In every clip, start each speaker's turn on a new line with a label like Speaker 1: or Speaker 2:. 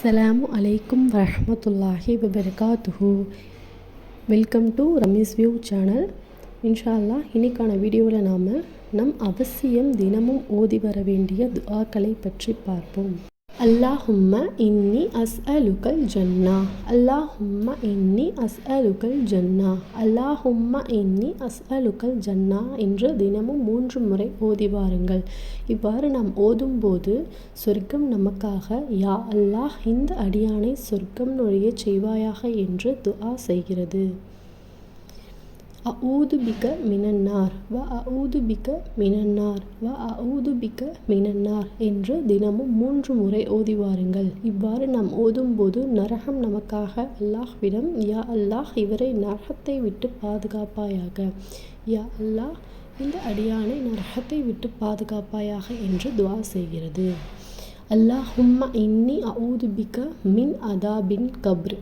Speaker 1: அஸ்ஸலாமு அலைக்கும் வரஹ்மத்துல்லாஹி வபரகாத்துஹு. Welcome to Rameez view channel. இன்ஷா அல்லாஹ் இன்னைக்கான வீடியோவில் நம் அவசியம் தினமும் ஓதி வர வேண்டிய துஆக்களை பற்றி பார்ப்போம். அல்லாஹும்ம இன்னி அஸ்அலுகல் ஜன்னா, அல்லாஹும்ம இன்னி அஸ்அலுகல் ஜன்னா, அல்லாஹும்ம இன்னி அஸ்அலுகல் ஜன்னா என்று தினமும் 3 முறை ஓதி வாருங்கள். இவ்வாறு நாம் ஓதும்போது சொர்க்கம் நமக்காக யா அல்லாஹ் இந்த அடியானை சொர்க்கம் நுழையச் செய்வாயாக என்று துஆ செய்கிறது. அஊது பிக மினன்னார் வ அஊது பிக மினன்னார் வ அஊது பிக மினன்னார் என்று தினமும் 3 முறை ஓதி வாருங்கள். இவ்வாறு நாம் ஓதும்போது நரகம் நமக்காக அல்லாஹ்விடம் யா அல்லாஹ் இவரை நரகத்தை விட்டு பாதுகாப்பாயாக, யா அல்லாஹ் இந்த அடியானை நரகத்தை விட்டு பாதுகாப்பாயாக என்று துஆ செய்கிறது. அல்லாஹும்ம இன்னி அஊது பிக மின் அதாபின் கப்ர்,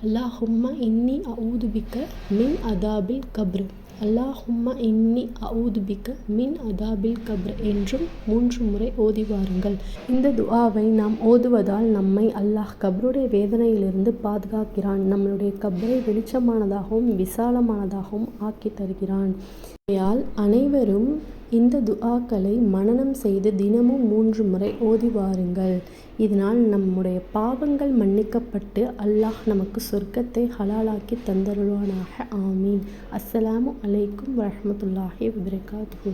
Speaker 1: அல்லாஹும்ம இன்னி அஊது பிக மின் அதாபில் கப்ர், அல்லாஹும்ம இன்னி அஊது பிக மின் அதாபில் கப்ர் என்றும் 3 முறை ஓதி வாருங்கள். இந்த துஆவை நாம் ஓதுவதால் நம்மை அல்லாஹ் கப்ருடைய வேதனையிலிருந்து பாதுகாக்கிறான். நம்மளுடைய கப்ரை வெளிச்சமானதாகவும் விசாலமானதாகவும் ஆக்கி தருகிறான். ஆகையால் அனைவரும் இந்த துஆக்களை மனனம் செய்து தினமும் 3 முறை ஓதி வாருங்கள். இதனால் நம்முடைய பாவங்கள் மன்னிக்கப்பட்டு அல்லாஹ் நமக்கு சொர்க்கத்தை ஹலாலாக்கி தந்தருள்வானாக. ஆமீன். அஸ்ஸலாமு அலைக்கும் வரஹ்மத்துல்லாஹி வபரகாத்துஹு.